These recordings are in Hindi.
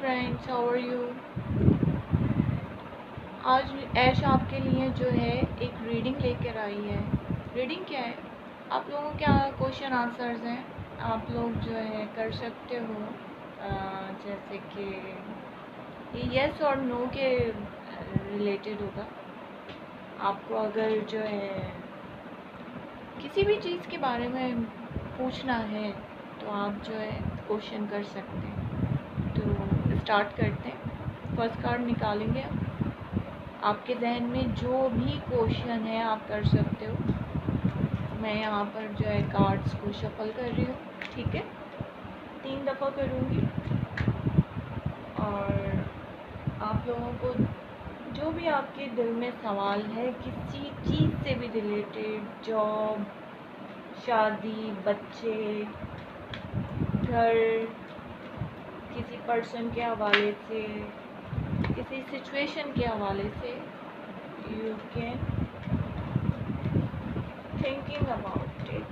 Friends, how are you. आज ऐश आपके लिए जो है एक रीडिंग लेकर आई है। रीडिंग क्या है, आप लोगों के क्या क्वेश्चन आंसर्स हैं, आप लोग जो है कर सकते हो। जैसे कि ये येस और नो के रिलेटेड होगा। आपको अगर जो है किसी भी चीज़ के बारे में पूछना है तो आप जो है क्वेश्चन कर सकते हैं। तो स्टार्ट करते हैं। फर्स्ट कार्ड निकालेंगे। आपके जहन में जो भी क्वेश्चन है आप कर सकते हो। मैं यहाँ पर जो है कार्ड्स को शफल कर रही हूँ, ठीक है। 3 दफ़ा करूँगी और आप लोगों को जो भी आपके दिल में सवाल है किसी चीज़ से भी रिलेटेड, जॉब, शादी, बच्चे, घर, किसी पर्सन के हवाले से, किसी सिचुएशन के हवाले से, you can thinking about it.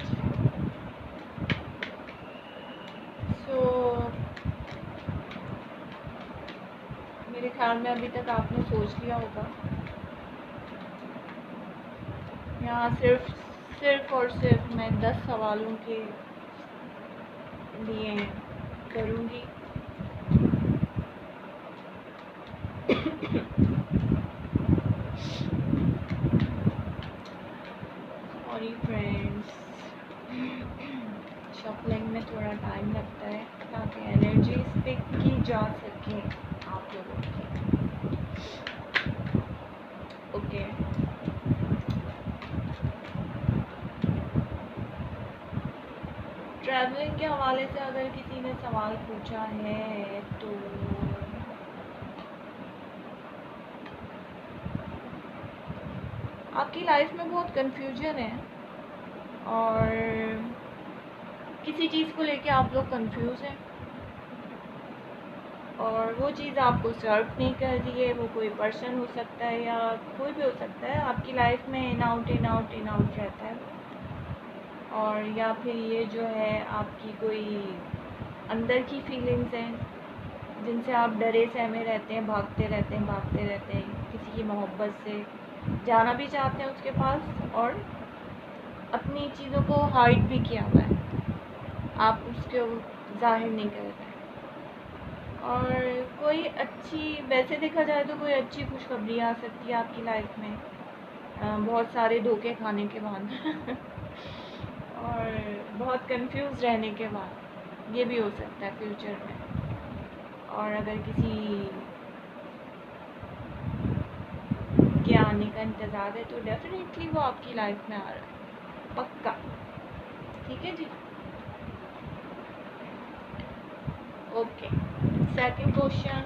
So मेरे ख्याल में अभी तक आपने सोच लिया होगा। यहाँ सिर्फ और सिर्फ मैं 10 सवालों के लिए करूँगी। सॉरी फ्रेंड्स, शफलिंग में थोड़ा टाइम लगता है ताकि एनर्जीज पिक की जा सके आप लोगों की। ओके, ट्रैवलिंग के हवाले से अगर किसी ने सवाल पूछा है तो आपकी लाइफ में बहुत कंफ्यूजन है और किसी चीज़ को लेके आप लोग कंफ्यूज हैं और वो चीज़ आपको सर्व नहीं कर रही है। वो कोई पर्सन हो सकता है या कोई भी हो सकता है। आपकी लाइफ में in out in out in out रहता है। और या फिर ये जो है आपकी कोई अंदर की फीलिंग्स हैं जिनसे आप डरे सहमे रहते हैं, भागते रहते हैं किसी की मोहब्बत से, जाना भी चाहते हैं उसके पास और अपनी चीज़ों को हाइड भी किया हुआ है, आप उसको जाहिर नहीं कर रहे। और कोई अच्छी, वैसे देखा जाए तो कोई अच्छी खुशखबरी आ सकती है आपकी लाइफ में, बहुत सारे धोखे खाने के बाद और बहुत कंफ्यूज रहने के बाद, ये भी हो सकता है फ्यूचर में। और अगर किसी के आने का इंतज़ार है तो डेफिनेटली वो आपकी लाइफ में आ रहा है, पक्का। ठीक है जी, ओके। सेकंड क्वेश्चन,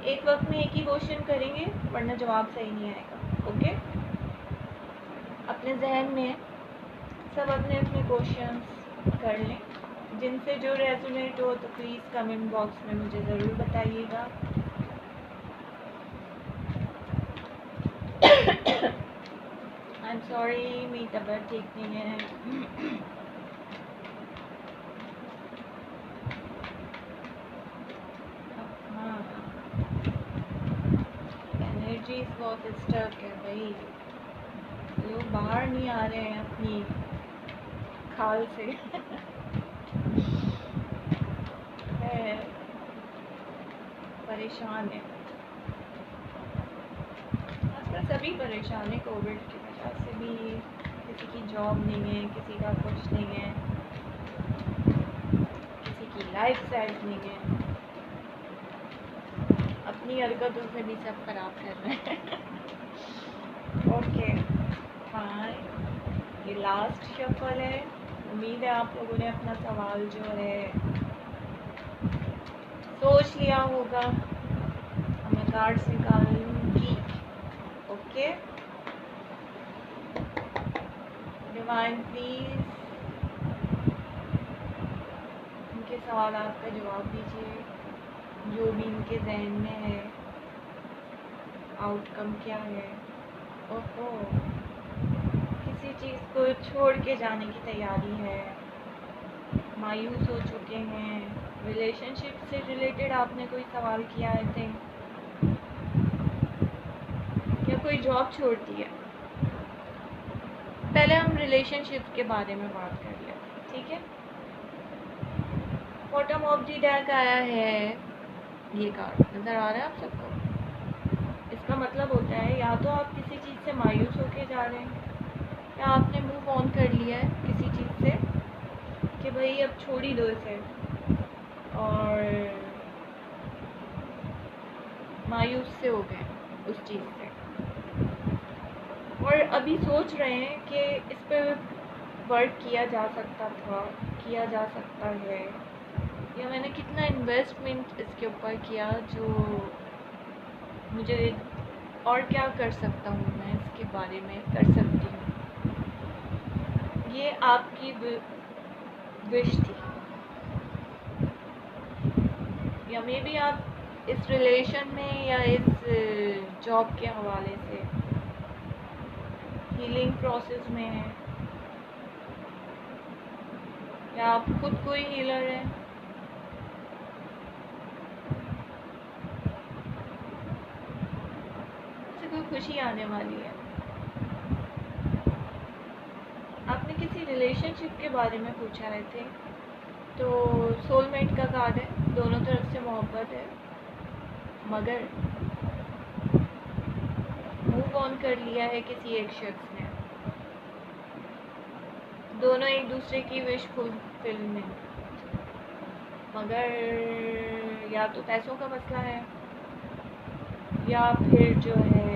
एक वक्त में एक ही क्वेश्चन करेंगे वरना जवाब सही नहीं आएगा। ओके, अपने जहन में सब अपने अपने क्वेश्चंस कर लें। जिनसे जो रेजोनेट हो तो प्लीज़ कमेंट बॉक्स में मुझे ज़रूर बताइएगा। आई एम सॉरी, मेरी तबीयत ठीक नहीं है। हाँ, एनर्जीज बहुत स्टक है भाई, लोग बाहर नहीं आ रहे हैं अपनी खाल से। परेशान है आजकल, सभी परेशान है। कोविड की वजह से भी किसी की जॉब नहीं है, किसी का कुछ नहीं है, किसी की लाइफ सेट नहीं है, अपनी हरकतों से भी सब खराब कर रहे हैं। ओके हाँ, ये लास्ट शफल है। उम्मीद है आप लोगों ने अपना सवाल जो है सोच लिया होगा। मैं कार्ड्स निकालूंगी। ओके, डिवाइन प्लीज इनके सवाल का जवाब दीजिए। जो भी इनके जहन में है, आउटकम क्या है। ओहो, किसी चीज़ को छोड़ के जाने की तैयारी है, मायूस हो चुके हैं। रिलेशनशिप से रिलेटेड आपने कोई सवाल किया है थे, या कोई जॉब छोड़ दी है? पहले हम रिलेशनशिप के बारे में बात कर लें, ठीक है। बॉटम ऑफ द डेक आया है ये कार्ड, नज़र आ रहा है आप सबको? इसका मतलब होता है या तो आप किसी चीज़ से मायूस होके जा रहे हैं, या आपने मूव ऑन कर लिया है किसी चीज़ से कि भाई अब छोड़ ही दो इसे, और मायूस से हो गए उस चीज़ से, और अभी सोच रहे हैं कि इस पर वर्क किया जा सकता था, किया जा सकता है, या मैंने कितना इन्वेस्टमेंट इसके ऊपर किया, जो मुझे और क्या कर सकता हूँ मैं इसके बारे में कर सकती हूँ। ये आपकी विश थी, या मे बी आप इस रिलेशन में या इस जॉब के हवाले से हीलिंग प्रोसेस में है, या आप खुद कोई हीलर है। इससे कोई खुशी आने वाली है। आपने किसी रिलेशनशिप के बारे में पूछा है थे, तो सोलमेट का कार्ड है, दोनों तरफ से मोहब्बत है, मगर मूव ऑन कर लिया है किसी एक शख्स ने। दोनों एक दूसरे की विश फुलफिल में, मगर या तो पैसों का मसला है, या फिर जो है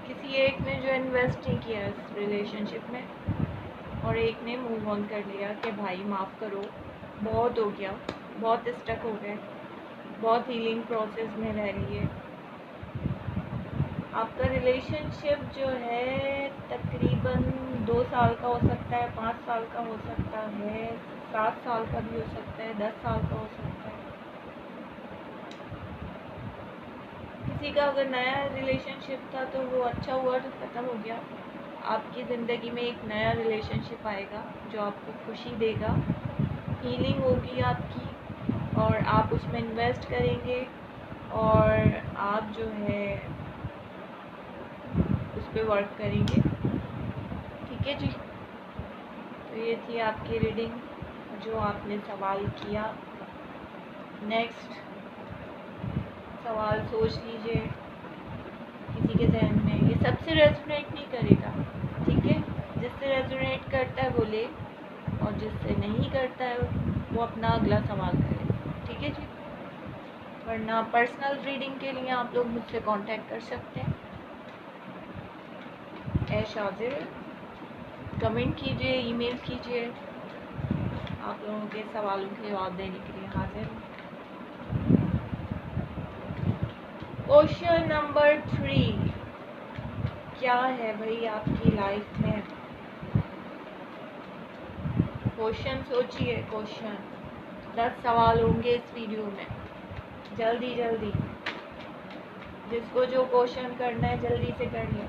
किसी एक ने जो इन्वेस्ट नहीं किया इस रिलेशनशिप में, और एक ने मूव ऑन कर लिया कि भाई माफ़ करो, बहुत हो गया, बहुत स्टक हो गए, बहुत हीलिंग प्रोसेस में रह रही है। आपका रिलेशनशिप जो है तकरीबन 2 साल का हो सकता है, 5 साल का हो सकता है, 7 साल का भी हो सकता है, 10 साल का हो सकता है। किसी का अगर नया रिलेशनशिप था तो वो अच्छा हुआ तो ख़त्म हो गया। आपकी ज़िंदगी में एक नया रिलेशनशिप आएगा जो आपको खुशी देगा, हीलिंग होगी आपकी, और आप उसमें इन्वेस्ट करेंगे, और आप जो है उस पर वर्क करेंगे, ठीक है जी। तो ये थी आपकी रीडिंग जो आपने सवाल किया। नेक्स्ट सवाल सोच लीजिए किसी के जहन में, ये सबसे रेजोनेट नहीं करेगा, ठीक है। जिससे रेजोनेट करता है वो ले, और जिससे नहीं करता है वो अपना अगला सवाल करे, ठीक है जी। वरना पर्सनल रीडिंग के लिए आप लोग मुझसे कांटेक्ट कर सकते हैं। शाजिर कमेंट कीजिए, ईमेल कीजिए, आप लोगों के सवालों के जवाब देने के लिए हाजिर हूँ। क्वेश्चन नंबर 3, क्या है भाई आपकी लाइफ में? क्वेश्चन सोचिए, क्वेश्चन 10 सवाल होंगे इस वीडियो में, जल्दी जल्दी जिसको जो क्वेश्चन करना है जल्दी से कर ले।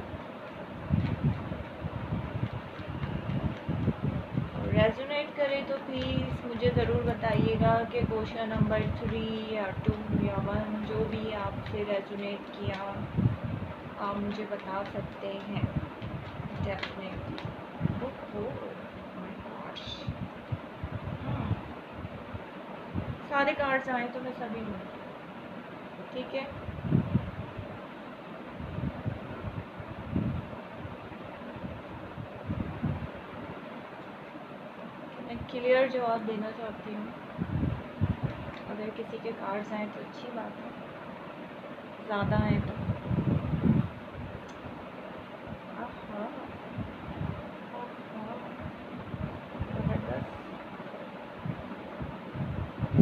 रेजोनेट करे तो प्लीज़ मुझे ज़रूर बताइएगा कि क्वेश्चन नंबर 3 या 2 या 1 जो भी आपसे रेजोनेट किया आप मुझे बता सकते हैं डेफिनेटली। सारे कार्ड्स आए तो मैं सभी हूँ, ठीक है। मैं क्लियर जवाब देना चाहती हूँ, अगर किसी के कार्ड्स आए तो अच्छी बात है, ज़्यादा आए तो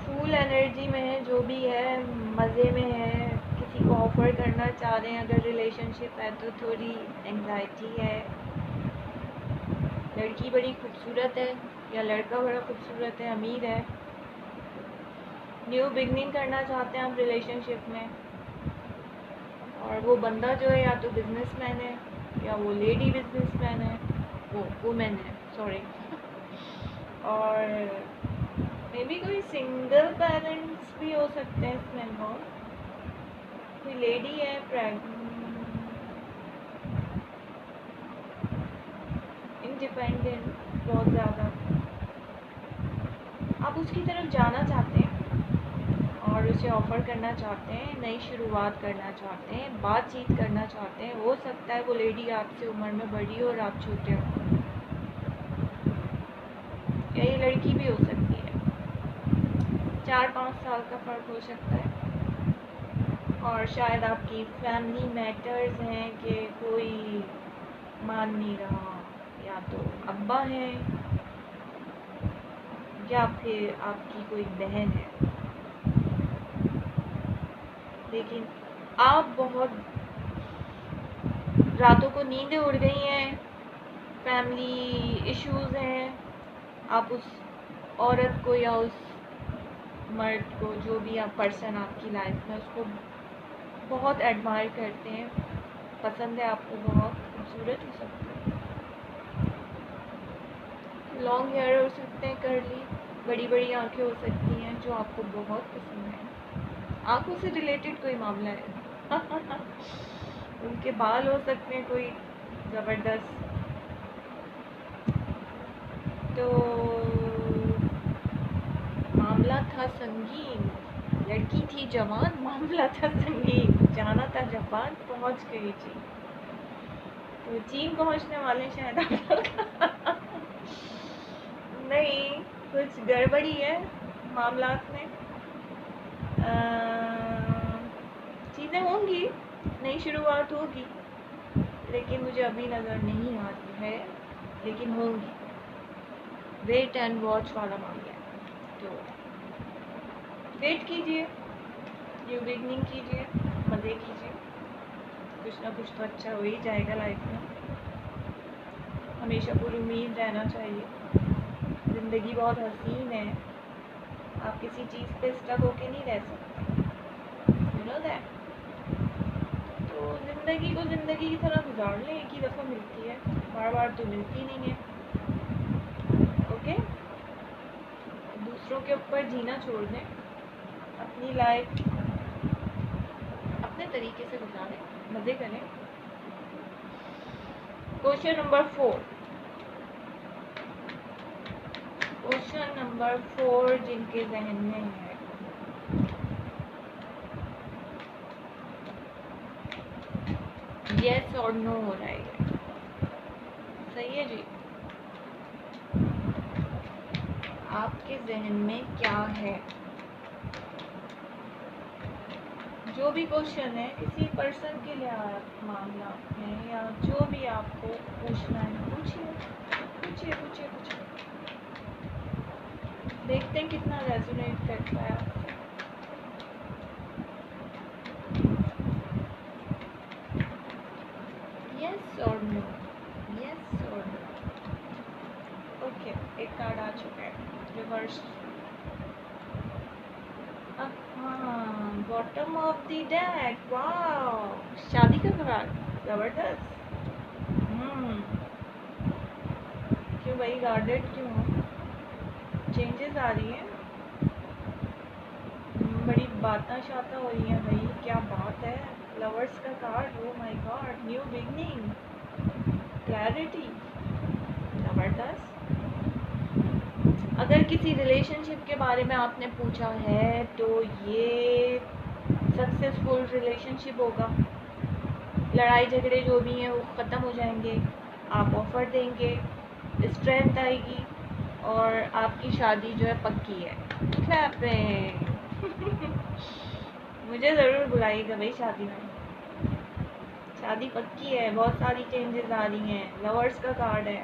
फुल एनर्जी में है, जो भी है मज़े में है, किसी को ऑफ़र करना चाह रहे हैं, अगर रिलेशनशिप है तो थोड़ी एंग्जाइटी है। लड़की बड़ी खूबसूरत है या लड़का बड़ा खूबसूरत है, अमीर है, न्यू बिगनिंग करना चाहते हैं आप रिलेशनशिप में, और वो बंदा जो है या तो बिजनेसमैन है या वो लेडी बिजनेसमैन है, वो वुमेन है, सॉरी। और मे बी कोई सिंगल पेरेंट्स भी हो सकते हैं इसमें इन्वॉल्व। कोई लेडी है इंडिपेंडेंट बहुत ज़्यादा, आप उसकी तरफ जाना चाहते हैं और उसे ऑफ़र करना चाहते हैं, नई शुरुआत करना चाहते हैं, बातचीत करना चाहते हैं। हो सकता है वो लेडी आपसे उम्र में बड़ी हो और आप छोटे हो, या ये लड़की भी हो सकती है। 4-5 साल का फ़र्क हो सकता है। और शायद आपकी फैमिली मैटर्स हैं कि कोई मान नहीं रहा, या तो अब्बा है या फिर आपकी कोई बहन है, लेकिन आप बहुत रातों को नींदें उड़ गई हैं, फैमिली इश्यूज़ हैं, आप उस औरत को या उस मर्द को, जो भी आप पर्सन आपकी लाइफ में, उसको बहुत एडमायर करते हैं, पसंद है आपको, बहुत खूबसूरत हो सकता है, लॉन्ग हेयर हो सकते हैं, कर्ली, बड़ी बड़ी आंखें हो सकती हैं जो आपको बहुत पसंद है। आंखों से रिलेटेड कोई मामला है उनके बाल हो सकते हैं कोई ज़बरदस्त। तो मामला था संगीन, लड़की थी जवान, मामला था संगीन, जाना था जापान, पहुंच गई चीन। तो चीन पहुंचने वाले शायद आप लोग नहीं, कुछ गड़बड़ी है मामलात में। चीज़ें होंगी, नई शुरुआत होगी, लेकिन मुझे अभी नज़र नहीं आती है, लेकिन होंगी। वेट एंड वॉच वाला मामला है, तो वेट कीजिए, न्यू बिगनिंग कीजिए, मज़े कीजिए, कुछ ना कुछ तो अच्छा हो ही जाएगा लाइफ में। हमेशा पूरी उम्मीद रहना चाहिए। ज़िंदगी बहुत हसीन है, आप किसी चीज़ पे स्टक होके नहीं रह सकते, यू नो दैट। तो ज़िंदगी को ज़िंदगी की तरह गुजार लें, एक ही दफ़ा मिलती है, बार बार तो मिलती नहीं है। ओके, दूसरों के ऊपर जीना छोड़ दें, अपनी लाइफ अपने तरीके से गुजारें, मज़े करें। क्वेश्चन नंबर 4, क्वेश्चन नंबर 4 जिनके जहन में है, यस और नो हो रहा है, सही है जी। आपके जहन में क्या है? जो भी क्वेश्चन है, किसी पर्सन के लिए मामला है, या जो भी आपको पूछना है, पूछिए पूछिए पूछिए पूछिए, देखते हैं कितना रेजोनेट करता है आपसे। यस और नो, यस और नो। ओके, एक कार्ड आ चुका है, रिवर्स। हाँ, बॉटम ऑफ द डेक, वाह, शादी का कार्ड, जबरदस्त। क्यों भाई, गार्डेड क्यों हो? चेंजेस आ रही हैं, बड़ी बातें शाता हो रही हैं भाई, क्या बात है। लवर्स का card, oh my God, new beginning, clarity, ज़बरदस्त। अगर किसी रिलेशनशिप के बारे में आपने पूछा है तो ये सक्सेसफुल रिलेशनशिप होगा, लड़ाई झगड़े जो भी हैं वो ख़त्म हो जाएंगे, आप ऑफ़र देंगे, स्ट्रेंथ आएगी, और आपकी शादी जो है पक्की है। क्लैपिंग मुझे ज़रूर बुलाइएगा भाई शादी में, शादी पक्की है, बहुत सारी चेंजेस आ रही हैं, लवर्स का कार्ड है,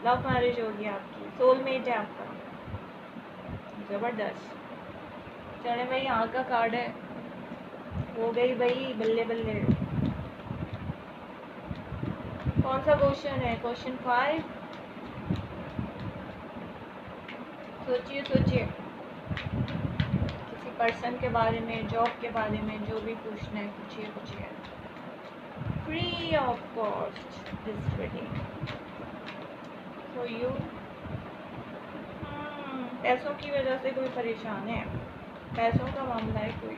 लव मैरिज होगी आपकी, सोलमेट है आपका, ज़बरदस्त। चले भाई, यहाँ का कार्ड है, हो गई भाई, बल्ले बल्ले। कौन सा क्वेश्चन है? क्वेश्चन 5, सोचिए सोचिए, किसी पर्सन के बारे में, जॉब के बारे में, जो भी पूछना है पूछिए पूछिए, free of cost this reading. For you. पैसों की वजह से कोई परेशान है, पैसों का मामला है कोई।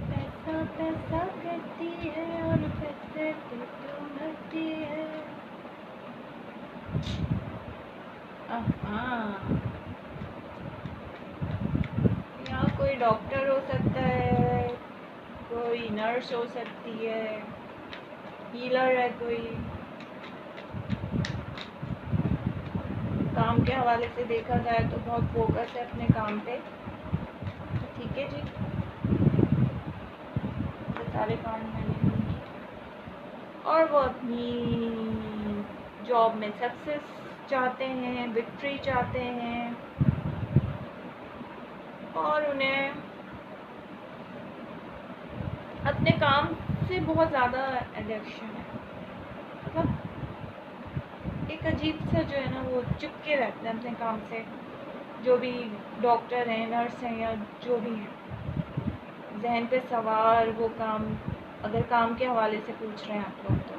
पैसा पैसा करती है और पैसे पे तो मरती है। यहाँ कोई डॉक्टर हो सकता है, कोई नर्स हो सकती है, हीलर है कोई। काम के हवाले से देखा जाए तो बहुत फोकस है अपने काम पे, ठीक है जी। तो सारे काम मैंने की और वो अपनी जॉब में सक्सेस चाहते हैं, विक्ट्री चाहते हैं और उन्हें अपने काम से बहुत ज़्यादा एडिक्शन है। मतलब एक अजीब सा जो है ना, वो चिपके रहते हैं अपने काम से। जो भी डॉक्टर हैं, नर्स हैं या जो भी हैं, जहन पे सवार वो काम, अगर काम के हवाले से पूछ रहे हैं आप लोग तो,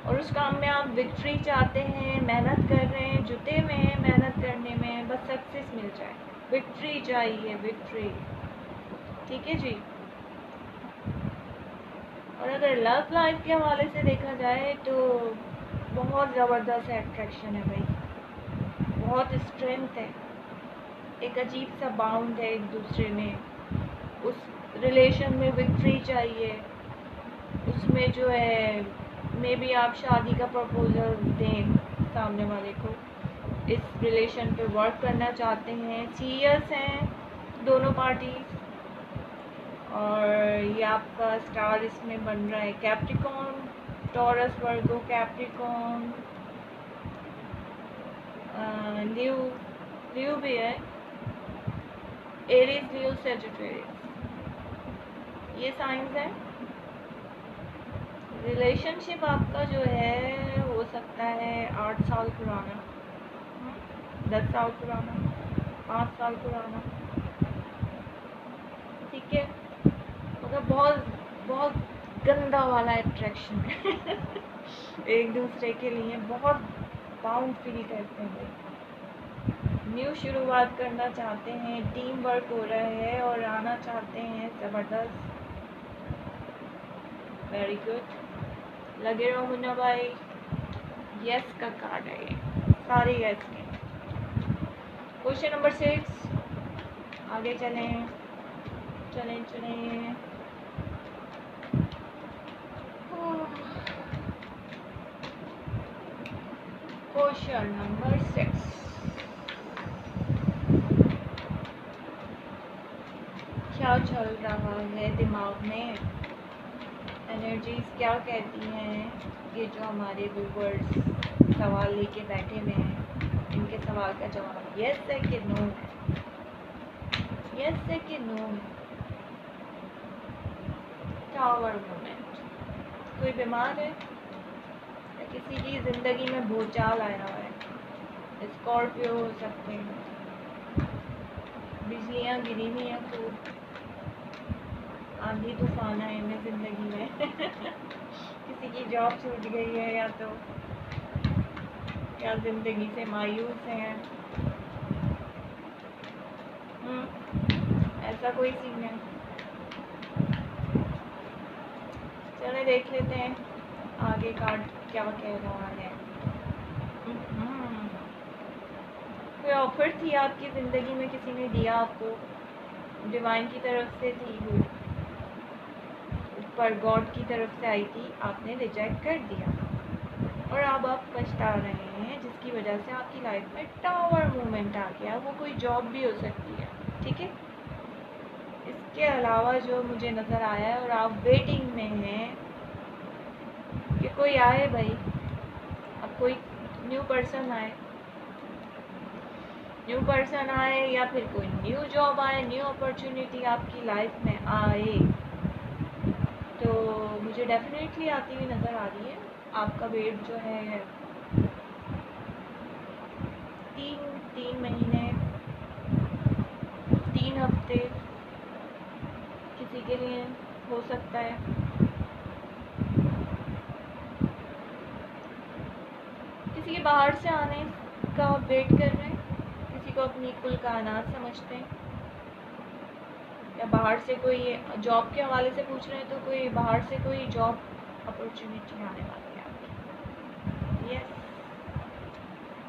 और उस काम में आप विक्ट्री चाहते हैं, मेहनत कर रहे हैं, जुटे हुए हैं मेहनत करने में, बस सक्सेस मिल जाए, विक्ट्री चाहिए, विक्ट्री, ठीक है जी। और अगर लव लाइफ के हवाले से देखा जाए तो बहुत ज़बरदस्त अट्रैक्शन है भाई, बहुत स्ट्रेंथ है, एक अजीब सा बाउंड है एक दूसरे में, उस रिलेशन में विक्ट्री चाहिए, उसमें जो है मे बी आप शादी का प्रपोजल दें सामने वाले को, इस रिलेशन पे वर्क करना चाहते हैं, सीरियस हैं दोनों पार्टी। और ये आपका स्टार इसमें बन रहा है कैप्रिकॉर्न, टॉरस, वर्गो, कैप्रिकॉर्न, ल्यू भी है, एरीज, ल्यू, सजिटेरियस, ये साइंस है। रिलेशनशिप आपका जो है हो सकता है 8 साल पुराना, 10 साल पुराना, 5 साल पुराना, ठीक है। मतलब बहुत बहुत गंदा वाला अट्रैक्शन है एक दूसरे के लिए बहुत बाउंड फील करते हैं भाई, न्यू शुरुआत करना चाहते हैं, टीम वर्क हो रहा है और आना चाहते हैं, ज़बरदस्त, वेरी गुड, लगे रहो मुन्ना भाई। यस का कार्ड है ये, सारे यस के। क्वेश्चन नंबर 6, आगे चलें चलें चलें। क्वेश्चन नंबर 6, क्या चल रहा है दिमाग में, एनर्जीज क्या कहती हैं, ये जो हमारे व्यूवर्स सवाल लेके बैठे हुए हैं, इनके सवाल का जवाब यस है कि नो है, यस है कि नो है। टावर मोमेंट, कोई बीमार है या किसी की ज़िंदगी में भूचाल आया हुआ है, स्कॉर्पियो हो सकते हैं, बिजलियाँ गिरी हुई हैं खूब, आंधी तूफान आए हैं ज़िंदगी में किसी की जॉब छूट गई है या ज़िंदगी से मायूस हैं, ऐसा कोई सीन है। चलो देख लेते हैं आगे कार्ड क्या कह रहा है। कोई ऑफर थी आपकी ज़िंदगी में, किसी ने दिया आपको, डिवाइन की तरफ से थी वो, पर गॉड की तरफ से आई थी, आपने रिजेक्ट कर दिया और अब आप पछता रहे हैं, जिसकी वजह से आपकी लाइफ में टावर मूवमेंट आ गया। वो कोई जॉब भी हो सकती है, ठीक है। इसके अलावा जो मुझे नज़र आया है, और आप वेटिंग में हैं कि कोई आए भाई, अब कोई न्यू पर्सन आए, या फिर कोई न्यू जॉब आए, न्यू अपॉर्चुनिटी आपकी लाइफ में आए, तो मुझे डेफिनेटली आती हुई नज़र आ रही है। आपका वेट जो है 3 महीने, 3 हफ्ते किसी के लिए हो सकता है, किसी के बाहर से आने का वेट कर रहे हैं, किसी को अपनी कुल कायनात समझते हैं, या बाहर से कोई जॉब के हवाले से पूछ रहे हैं तो कोई बाहर से कोई जॉब अपॉर्चुनिटी आने वाली है आपकी। यस,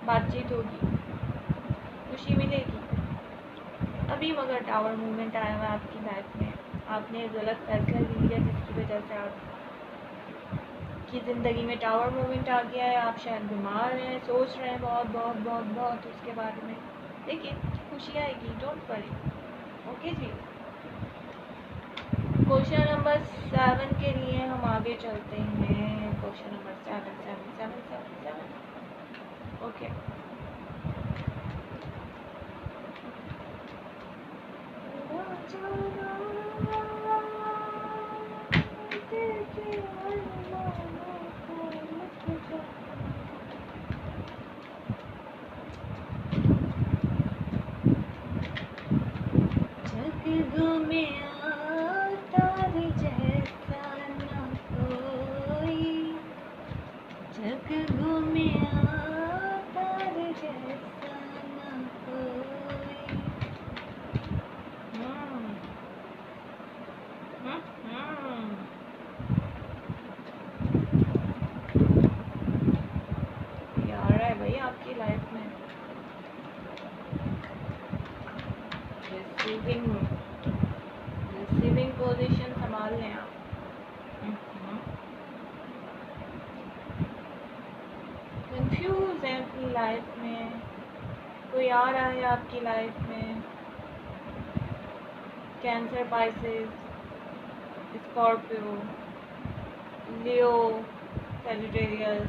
बातचीत होगी, खुशी मिलेगी। अभी मगर टावर मूवमेंट आया हुआ है आपकी लाइफ में, आपने गलत फैसला ले लिया जिसकी वजह से आपकी ज़िंदगी में टावर मूवमेंट आ गया है। आप शायद बीमार हैं, सोच रहे हैं बहुत बहुत बहुत बहुत उसके बारे में, लेकिन खुशी आएगी, डोंट वरी। ओके जी, क्वेश्चन नंबर 7 के लिए हम आगे चलते हैं। Question number 7 okay. आपकी लाइफ में रिसीविंग पोजीशन संभाल लें आप। कंफ्यूज है अपनी लाइफ में, कोई आ रहा है आपकी लाइफ में, कैंसर, पाइसेस, स्कॉर्पियो, लियो, सैजिटेरियस,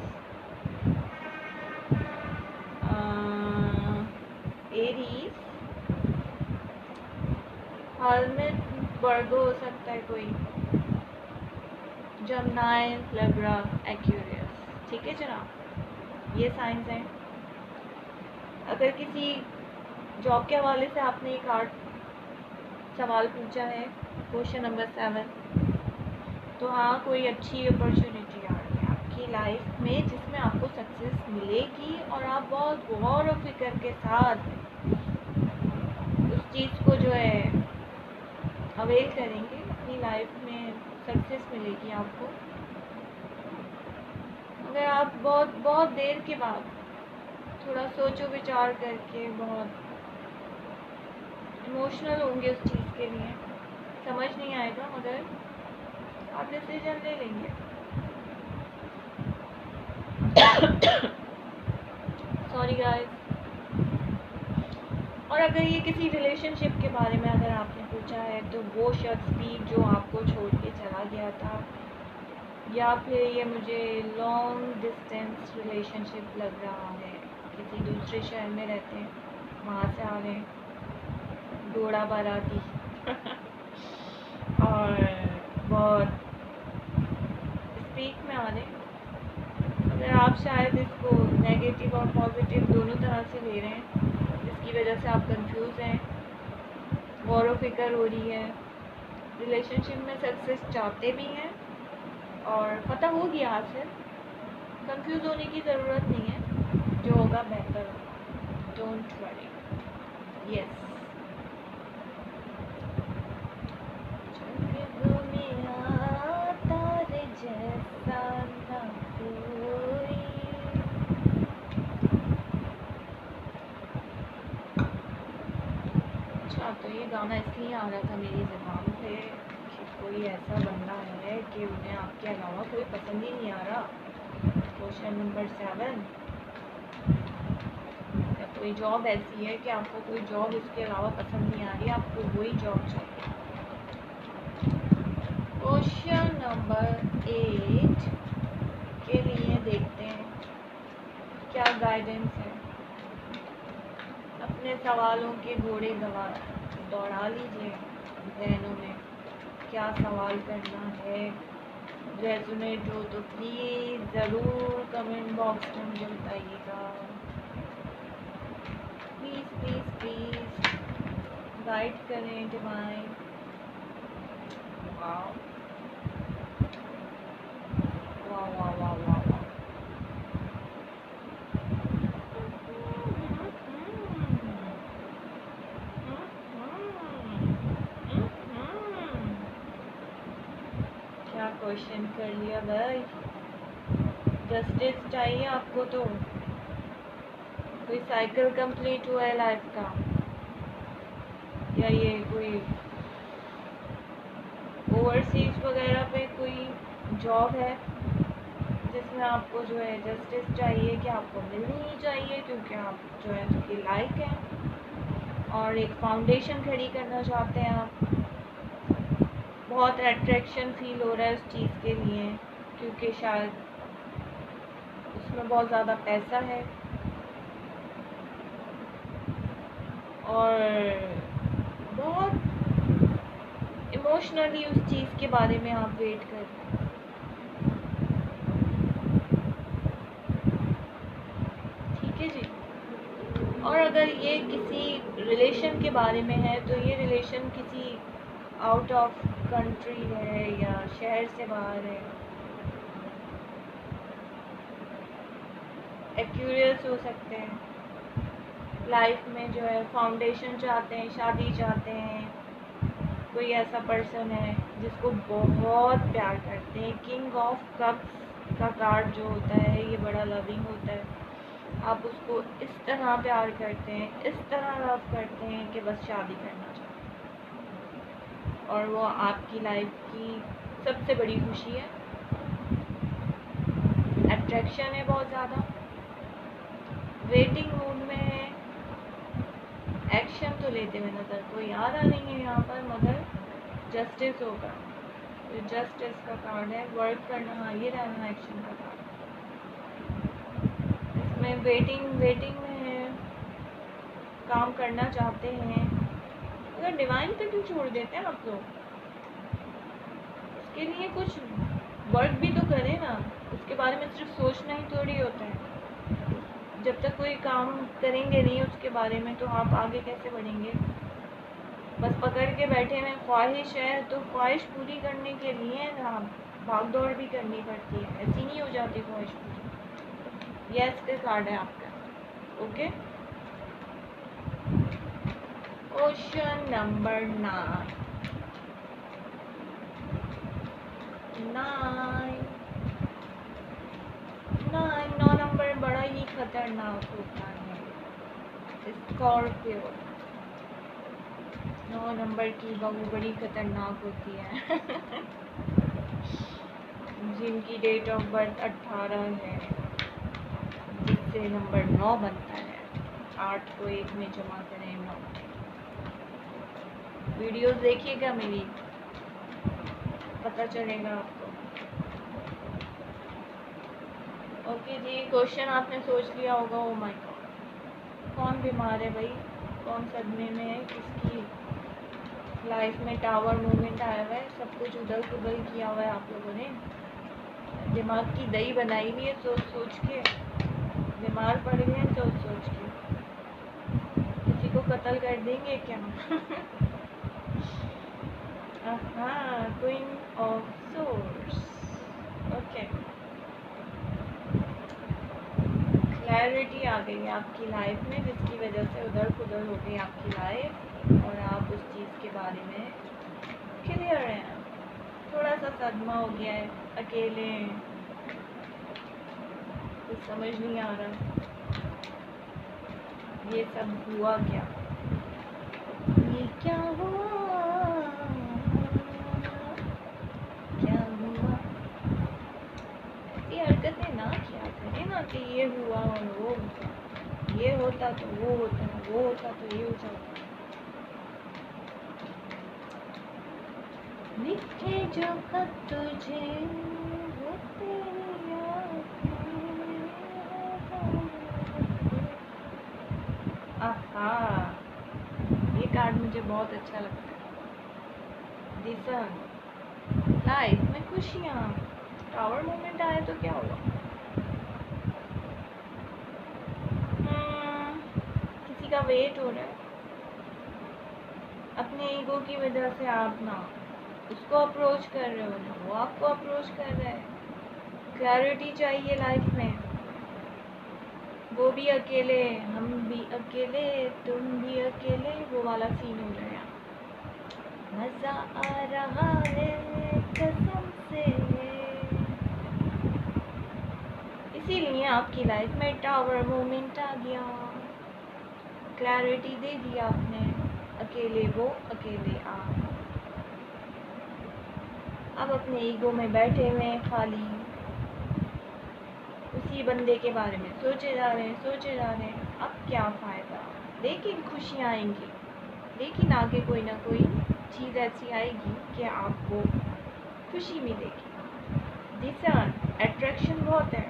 एरीज, हाल में वर्गो हो सकता है कोई, जमनाई, लिब्रा, एक्वेरियस। ठीक है जनाब, ये साइंस हैं। अगर किसी जॉब के हवाले से आपने एक सवाल पूछा है, क्वेश्चन नंबर 7, तो हाँ, कोई अच्छी अपॉर्चुनिटी आ रही है आपकी लाइफ में जिसमें आपको सक्सेस मिलेगी और आप बहुत गौर और फिक्र के साथ उस चीज़ को जो है अवेल करेंगे, अपनी लाइफ में सक्सेस मिलेगी आपको। अगर आप बहुत बहुत देर के बाद थोड़ा सोचो विचार करके, बहुत इमोशनल होंगे उस चीज़ के लिए, समझ नहीं आएगा मगर आप डिसीजन ले लेंगे। Sorry guys. और अगर ये किसी रिलेशनशिप के बारे में अगर आपने पूछा है, तो वो शख्स भी जो आपको छोड़ के चला गया था, या फिर ये मुझे लॉन्ग डिस्टेंस रिलेशनशिप लग रहा है, किसी दूसरे शहर में रहते हैं, वहाँ से आ रहे हैं घोड़ा बाराती और बहुत स्पीक में आ रहे हैं। अगर आप शायद इसको नेगेटिव और पॉजिटिव दोनों तरह से ले रहे हैं, जिसकी वजह से आप कंफ्यूज हैं, गौर फिक्र हो रही है, रिलेशनशिप में सक्सेस चाहते भी हैं और पता हो गया आपसे, कंफ्यूज होने की ज़रूरत नहीं है, जो होगा बेहतर होगा, डोंट वरी। यस, तो ये गाना इसलिए आ रहा था मेरी ज़बान पे कि कोई ऐसा बंदा है कि उन्हें आपके अलावा कोई पसंद ही नहीं आ रहा। क्वेश्चन नंबर 7, या कोई जॉब ऐसी है कि आपको कोई जॉब इसके अलावा पसंद नहीं आ रही, आपको वही जॉब चाहिए। क्वेश्चन नंबर 8 के लिए देखते हैं क्या गाइडेंस है। अपने सवालों के घोड़े दौड़ा लीजिए जहनों में, क्या सवाल करना है। रेजोनेट हो तो प्लीज़ ज़रूर कमेंट बॉक्स में मुझे बताइएगा, प्लीज़ प्लीज़ प्लीज़ गाइड करें डिवाइन। वाह वाह वाह वाह वाह वाह, फाउंडेशन कर लिया भाई। जस्टिस चाहिए आपको तो कोई साइकिल कंप्लीट हुआ है लाइफ का, या ये कोई ओवरसीज वगैरह पे कोई जॉब है जिसमें आपको जो है जस्टिस चाहिए कि आपको मिलनी ही चाहिए क्योंकि आप जो है उसके लायक हैं, और एक फाउंडेशन खड़ी करना चाहते हैं आप। बहुत अट्रैक्शन फील हो रहा है उस चीज़ के लिए क्योंकि शायद उसमें बहुत ज़्यादा पैसा है और बहुत इमोशनली उस चीज़ के बारे में आप वेट कर रहे हैं। ठीक है जी। और अगर ये किसी रिलेशन के बारे में है तो ये रिलेशन किसी आउट ऑफ कंट्री है या शहर से बाहर है, एक्यूरियस हो सकते हैं, लाइफ में जो है फाउंडेशन चाहते हैं, शादी चाहते हैं, कोई ऐसा पर्सन है जिसको बहुत प्यार करते हैं। किंग ऑफ कप्स का कार्ड जो होता है ये बड़ा लविंग होता है, आप उसको इस तरह प्यार करते हैं, इस तरह लव करते हैं कि बस शादी करना चाहते हैं, और वो आपकी लाइफ की सबसे बड़ी खुशी है। अट्रैक्शन है बहुत ज़्यादा, वेटिंग मूड में है, एक्शन तो लेते हुए नज़र कोई आ रहा नहीं है यहाँ पर, मगर जस्टिस होगा। तो जस्टिस का कार्ड है, वर्क करना, हाँ ये रहना एक्शन का कार्ड। इसमें वेटिंग में है, काम करना चाहते हैं। अगर डिवाइन पे क्यों छोड़ देते हैं आप लोग, उसके लिए कुछ वर्क भी तो करें ना, उसके बारे में सिर्फ सोचना ही थोड़ी होता है। जब तक कोई काम करेंगे नहीं उसके बारे में तो आप आगे कैसे बढ़ेंगे। बस पकड़ के बैठे हुए ख्वाहिश है तो ख्वाहिश पूरी करने के लिए आप भाग दौड़ भी करनी पड़ती है, ऐसी नहीं हो जाती ख्वाहिश पूरी। यस का कार्ड है आपका। ओके, क्वेश्चन नंबर 9 नंबर बड़ा ही खतरनाक होता है। स्कॉर्पियो, 9 नंबर की बहू बड़ी खतरनाक होती है जिनकी डेट ऑफ बर्थ 18 है, जिससे नंबर 9 बनता है। 8 को 1 में जमा करें 9। वीडियोस देखिएगा मेरी, पता चलेगा आपको। ओके जी, क्वेश्चन आपने सोच लिया होगा, ओ माय गॉड कौन बीमार है भाई, कौन सदमे में है, किसकी लाइफ में टावर मूवमेंट आया हुआ है, सब कुछ उधल पुधल किया हुआ है आप लोगों ने, दिमाग की दही बनाई हुई है सोच सोच के, बीमार पड़ गए हैं सोच सोच के। किसी को कत्ल कर देंगे क्या queen of swords. Okay, clarity आ गई आपकी लाइफ में, जिसकी वजह से उधर पुधर हो गई आपकी लाइफ और आप उस चीज़ के बारे में क्लियर हैं। थोड़ा सा सदमा हो गया है, अकेले हैं, कुछ समझ नहीं आ रहा ये सब हुआ क्या, ये क्या हुआ, क्या हुआ। ये हरकतें ना किया करें ना कि ये हुआ और वो हुआ, ये होता तो वो होता, वो होता तो ये हो जाता। लिखे जो खत तुझे आहा, ये कार्ड मुझे बहुत अच्छा लगता है। दिसन, लाइफ में खुशियाँ, टावर मोमेंट आया तो क्या हुआ। किसी का वेट हो रहा है, अपने ईगो की वजह से आप ना उसको अप्रोच कर रहे हो ना वो आपको अप्रोच कर रहा है। क्लैरिटी चाहिए लाइफ में, वो भी अकेले, हम भी अकेले, तुम भी अकेले, वो वाला सीन हो रहा है। मज़ा आ रहा है कसम से इसीलिए आपकी लाइफ में टावर मोमेंट आ गया, क्लैरिटी दे दी आपने, अकेले वो अकेले आप। अब अपने ईगो में बैठे हुए हैं, खाली उसी बंदे के बारे में सोचे जा रहे हैं। अब क्या फ़ायदा, लेकिन खुशियाँ आएंगी, लेकिन आगे कोई ना कोई चीज़ ऐसी आएगी कि आपको खुशी मिलेगी। डिसर्न अट्रैक्शन बहुत है,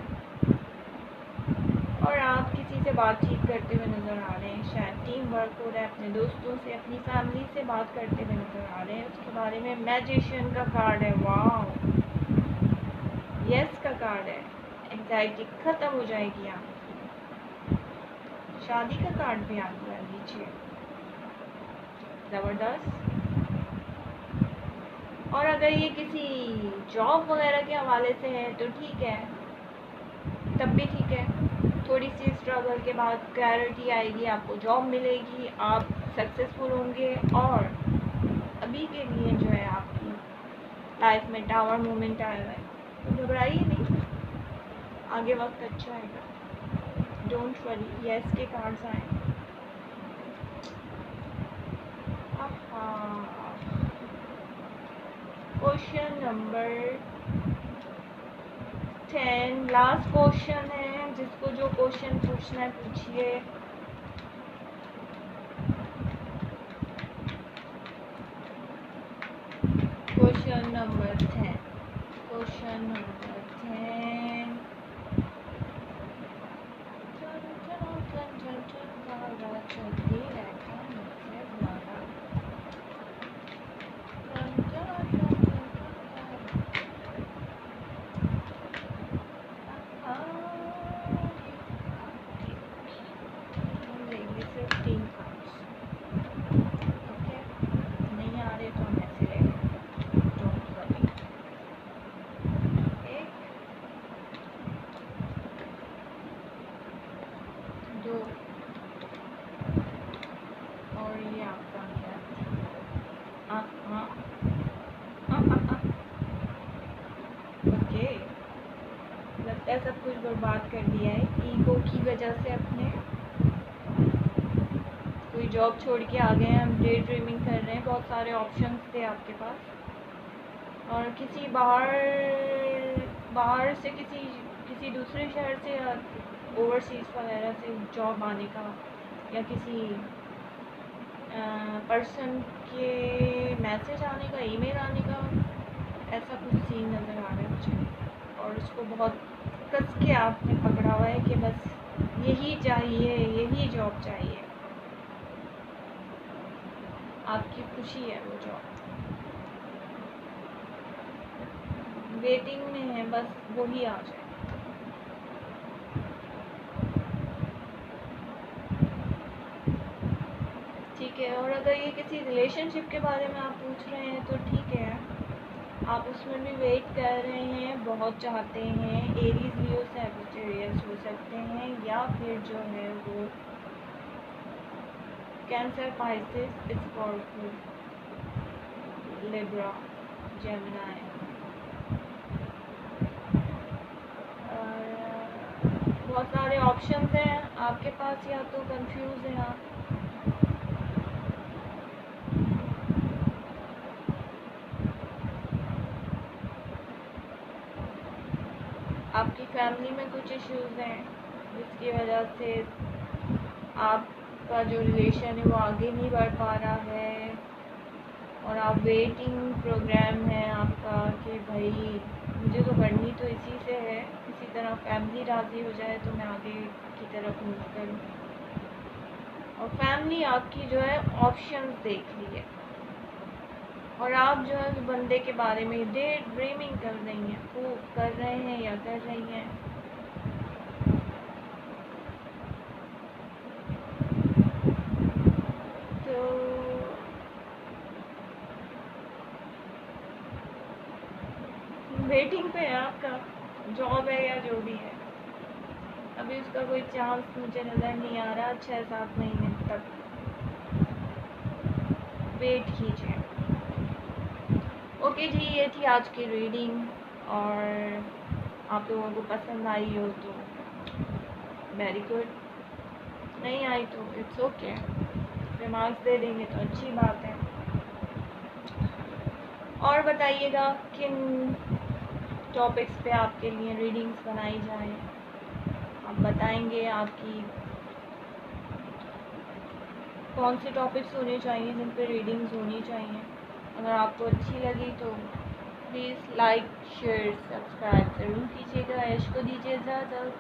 और आप किसी से बातचीत करते हुए नज़र आ रहे हैं, शायद टीम वर्क हो रहा है, अपने दोस्तों से, अपनी फैमिली से बात करते हुए नज़र आ रहे हैं। उसके बारे में मैजिशियन का कार्ड है, वाह, यस का कार्ड है, एंग्जाइटी ख़त्म हो जाएगी आपकी। शादी का कार्ड भी आ गया नीचे, ज़बरदस्त। और अगर ये किसी जॉब वगैरह के हवाले से है तो ठीक है, तब भी ठीक है। थोड़ी सी स्ट्रगल के बाद क्लैरिटी आएगी, आपको जॉब मिलेगी, आप सक्सेसफुल होंगे। और अभी के लिए जो है आपकी लाइफ में टावर मोमेंट आया है, तो घबराइए नहीं, आगे वक्त अच्छा आएगा, डोंट वरी। यस के कार्ड्स आए। क्वेश्चन नंबर 10 लास्ट क्वेश्चन है, जिसको जो क्वेश्चन पूछना है पूछिए। Question number 10, question number 10। लगता है सब कुछ बर्बाद कर दिया है ईगो की वजह से। अपने कोई जॉब छोड़ के आ गए हैं, हम डे ड्रीमिंग कर रहे हैं, बहुत सारे ऑप्शंस थे आपके पास, और किसी बाहर से किसी दूसरे शहर से या ओवरसीज़ वगैरह से जॉब आने का, या किसी पर्सन के मैसेज आने का, ईमेल आने का, ऐसा कुछ सीन नज़र आ रहा है मुझे। और उसको बहुत कस के आपने पकड़ा हुआ है कि बस यही चाहिए, यही जॉब चाहिए, आपकी खुशी है वो जॉब, वेटिंग में है, बस वही आ जाए। ठीक है। और अगर ये किसी रिलेशनशिप के बारे में आप पूछ रहे हैं तो ठीक है, आप उसमें भी वेट कर रहे हैं, बहुत चाहते हैं। एरीज, लियो, सैजिटेरियस हो सकते हैं, या फिर जो है वो cancer, Pisces, Scorpio, Libra, Gemini. बहुत सारे ऑप्शंस हैं आपके पास, या तो कंफ्यूज हैं आप, आपकी फैमिली में कुछ इश्यूज हैं जिसकी वजह से आपका जो रिलेशन है वो आगे नहीं बढ़ पा रहा है, और आप वेटिंग प्रोग्राम है आपका कि भाई मुझे तो करनी तो इसी से है, किसी तरह फैमिली राज़ी हो जाए तो मैं आगे की तरफ मूव करूँ। और फैमिली आपकी जो है ऑप्शंस देख रही है, और आप जो है बंदे के बारे में डे ड्रीमिंग कर रही हैं, वो कर रहे हैं या कर रही हैं। तो वेटिंग पे है आपका, जॉब है या जो भी है, अभी उसका कोई चांस मुझे नज़र नहीं आ रहा। 6-7 महीने तक वेट कीजिए। ओके जी, ये थी आज की रीडिंग, और आप लोगों को पसंद आई हो तो वेरी गुड, नहीं आई तो इट्स ओके, रिमार्क्स दे देंगे तो अच्छी बात है। और बताइएगा किन टॉपिक्स पे आपके लिए रीडिंग्स बनाई जाए, आप बताएंगे आपकी कौन से टॉपिक्स होने चाहिए जिन पे रीडिंग्स होनी चाहिए। अगर आपको अच्छी लगी तो प्लीज़ लाइक शेयर सब्सक्राइब ज़रूर कीजिएगा। ऐश को दीजिए इजाज़त।